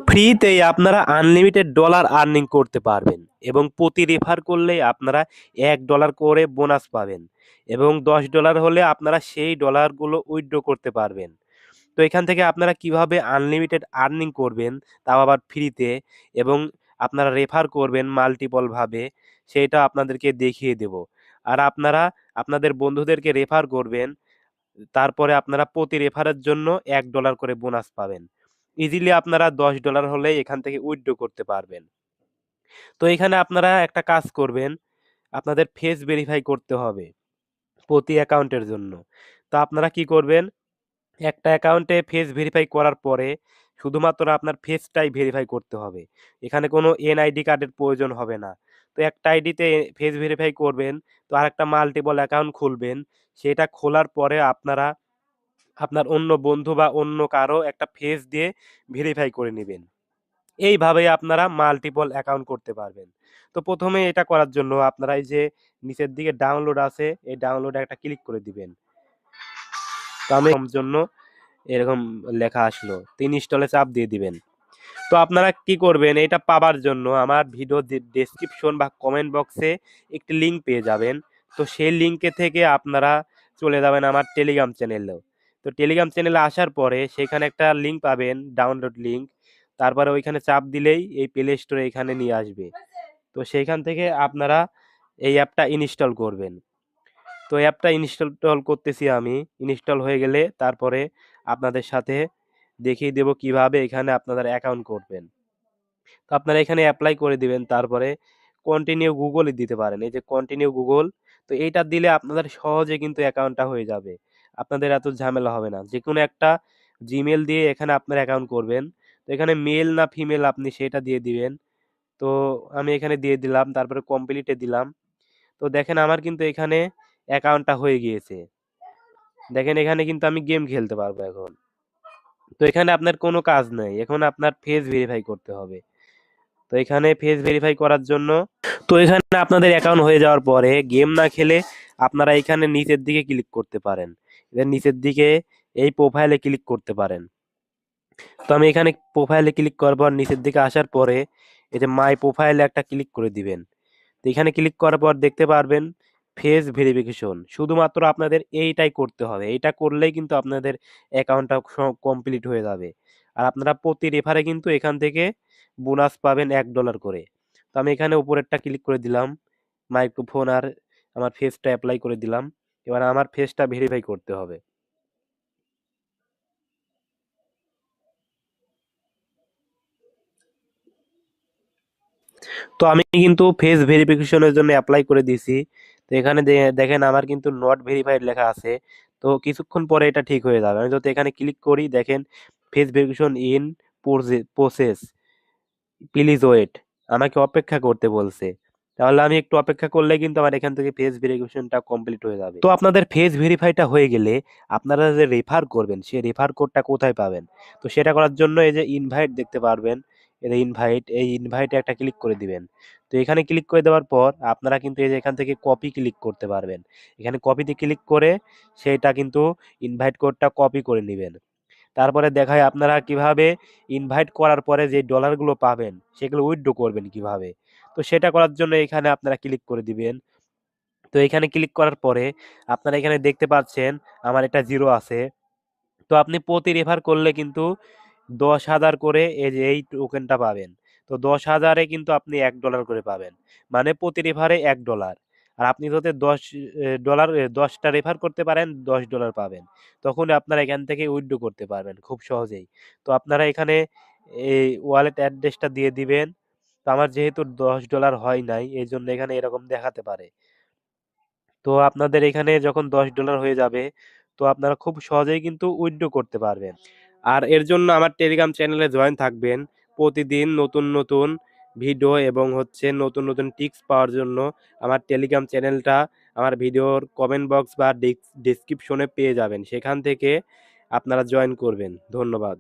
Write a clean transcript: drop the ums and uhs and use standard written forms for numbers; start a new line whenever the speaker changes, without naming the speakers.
ফ্রিতেই আপনারা unlimited dollar earning করতে পারবেন এবং প্রতি রেফার করলেই আপনারা $1 করে বোনাস পাবেন এবং $10 হলে আপনারা সেই ডলারগুলো উইথড্র করতে পারবেন। তো এখান থেকে আপনারা কিভাবে আনলিমিটেড আর্নিং করবেন তাও আবার ফ্রিতে এবং আপনারা রেফার করবেন মাল্টিপল ভাবে সেইটা আপনাদেরকে দেখিয়ে দেব। আর আপনারা আপনাদের বন্ধুদেরকে রেফার করবেন। তারপরে আপনারা প্রতি রেফারের জন্য $1 করে বোনাস পাবেন। ইজিলি আপনারা $10 হলেই এখান থেকে উইথড্র করতে পারবেন। তো এখানে আপনারা একটা কাজ করবেন, আপনাদের ফেস ভেরিফাই করতে হবে প্রতি অ্যাকাউন্টের জন্য। তো আপনারা কি করবেন, একটা অ্যাকাউন্টে ফেস ভেরিফাই করার পরে শুধুমাত্র আপনার ফেসটাই ভেরিফাই করতে হবে। এখানে কোনো এনআইডি কার্ডের প্রয়োজন হবে না। তো একটা আইডিতে ফেস ভেরিফাই করবেন, তো আরেকটা মাল্টিপল অ্যাকাউন্ট খুলবেন। সেটা খোলার পরে আপনারা আপনার অন্য বন্ধু বা অন্য কারো একটা ফেস দিয়ে ভেরিফাই করে নিবেন। এইভাবেই আপনারা মাল্টিপল অ্যাকাউন্ট করতে পারবেন। তো ১ম এ এটা করার জন্য আপনারা এই যে নিচের দিকে ডাউনলোড আছে, এই ডাউনলোডে একটা ক্লিক করে দিবেন। তো আমি জন্য এরকম লেখা আসলো। তো ইনস্টলে চাপ দিয়ে দিবেন। তো আপনারা কি করবেন, এটা পাবার জন্য আমার ভিডিও ডেসক্রিপশন বা কমেন্ট বক্সে একটি লিঙ্ক পেয়ে যাবেন। তো সেই লিঙ্কে থেকে আপনারা চলে যাবেন আমার টেলিগ্রাম চ্যানেলেও। তো টেলিগ্রাম চ্যানেলে আসার পরে সেখানে একটা লিঙ্ক পাবেন, ডাউনলোড লিঙ্ক। তারপরে ওইখানে চাপ দিলেই এই প্লে স্টোরে এখানে নিয়ে আসবে। তো সেইখান থেকে আপনারা এই অ্যাপটা ইনস্টল করবেন। তো অ্যাপটা ইনস্টল করতেছি আমি। ইনস্টল হয়ে গেলে তারপরে আপনাদের সাথে দেখিয়ে দেব কিভাবে এখানে আপনারা অ্যাকাউন্ট করবেন। তো আপনারা এখানে এপ্লাই করে দিবেন। তারপরে কন্টিনিউ গুগলই দিতে পারেন। এই যে কন্টিনিউ গুগল, তো এইটা দিলে আপনাদের সহজে কিন্তু অ্যাকাউন্টটা হয়ে যাবে। আপনাদের এত ঝামেলা হবে না। যেকোনো একটা জিমেইল দিয়ে এখানে আপনার অ্যাকাউন্ট করবেন। তো এখানে মেল না ফিমেল আপনি সেটা দিয়ে দিবেন। তো আমি এখানে দিয়ে দিলাম। তারপরে কমপ্লিটে দিলাম। তো দেখেন আমার কিন্তু এখানে অ্যাকাউন্টটা হয়ে গিয়েছে। দেখেন এখানে কিন্তু আমি গেম খেলতে পারবো এখন। তো এখানে আপনার কোনো কাজ নাই। এখন আপনার ফেস ভেরিফাই করতে হবে। তো এখানে ফেস ভেরিফাই করার জন্য, তো এখানে আপনাদের অ্যাকাউন্ট হয়ে যাওয়ার পরে গেম না খেলে আপনারা এখানে নিচের দিকে ক্লিক করতে পারেন। এদের নিচের দিকে এই প্রোফাইলে ক্লিক করতে পারেন। তো আমি এখানে প্রোফাইলে ক্লিক করার পর নিচের দিকে আসার পরে এই যে মাই প্রোফাইলে একটা ক্লিক করে দিবেন। তো এখানে ক্লিক করার পর দেখতে পারবেন ফেস ভেরিফিকেশন। শুধুমাত্র আপনাদের এইটাই করতে হবে। এইটা করলেই কিন্তু আপনাদের অ্যাকাউন্টটা কমপ্লিট হয়ে যাবে। আর আপনারা প্রতি রেফারে কিন্তু এখান থেকে বোনাস পাবেন $1 করে। তো আমি এখানে উপরেরটা ক্লিক করে দিলাম। মাইক্রোফোন আর আমার ফেসটা অ্যাপ্লাই করে দিলাম। এবার আমার ফেসটা ভেরিফাই করতে হবে। তো আমি কিন্তু ফেস ভেরিফিকেশনের জন্য অ্যাপ্লাই করে দিয়েছি। তো এখানে দেখেন আমার কিন্তু নট ভেরিফাইড লেখা আছে। তো কিছুক্ষণ পরে এটা ঠিক হয়ে যাবে। আমি যদি এখানে ক্লিক করি দেখেন face verification in process, please wait, আমাকে অপেক্ষা করতে বলছে। তাহলে আমি একটু অপেক্ষা করলে কিন্তু আমার এখান থেকে ফেস ভেরিফিকেশনটা কমপ্লিট হয়ে যাবে। তো আপনাদের ফেস ভেরিফাইটা হয়ে গেলে আপনারা যে রেফার করবেন সেই রেফার কোডটা কোথায় পাবেন? তো সেটা করার জন্য এই যে ইনভাইট দেখতে পারবেন। এই ইনভাইটে একটা ক্লিক করে দিবেন। তো এখানে ক্লিক করে দেওয়ার পর আপনারা কিন্তু এই যে এখান থেকে কপি ক্লিক করতে পারবেন। এখানে কপিতে ক্লিক করে সেইটা কিন্তু ইনভাইট কোডটা কপি করে নিবেন। তারপরে দেখায় আপনারা কিভাবে ইনভাইট করার পরে যে ডলারগুলো পাবেন সেগুলো উইথড্র করবেন কিভাবে। তো সেটা করার জন্য এখানে আপনারা ক্লিক করে দিবেন। তো এখানে ক্লিক করার পরে আপনারা এখানে দেখতে পাচ্ছেন আমার এটা 0 আছে। তো আপনি প্রতি রেফার করলে কিন্তু 10,000 করে এই যে এই টোকেনটা পাবেন। তো 10,000 এ কিন্তু আপনি $1 করে পাবেন। মানে প্রতি রেফারে $1। আর আপনি যদি $10 10টা রেফার করতে পারেন $10 পাবেন। তখন আপনারা এখান থেকে উইথড্র করতে পারবেন খুব সহজেই। তো আপনারা এখানে এই ওয়ালেট অ্যাড্রেসটা দিয়ে দিবেন। তো আমার যেহেতু $10 হয় নাই এজন্য এখানে এরকম দেখাতে পারে। তো আপনাদের এখানে যখন $10 হয়ে যাবে তো আপনারা খুব সহজেই কিন্তু উইথড্র করতে পারবেন। আর এর জন্য আমার টেলিগ্রাম চ্যানেলে জয়েন থাকবেন। প্রতিদিন নতুন, নতুন ভিডিও এবং হচ্ছে নতুন, নতুন টিপস পাওয়ার জন্য আমার টেলিগ্রাম চ্যানেলটা আমার ভিডিওর কমেন্ট বক্স বা ডেসক্রিপশনে পেয়ে যাবেন। সেখান থেকে আপনারা জয়েন করবেন। ধন্যবাদ।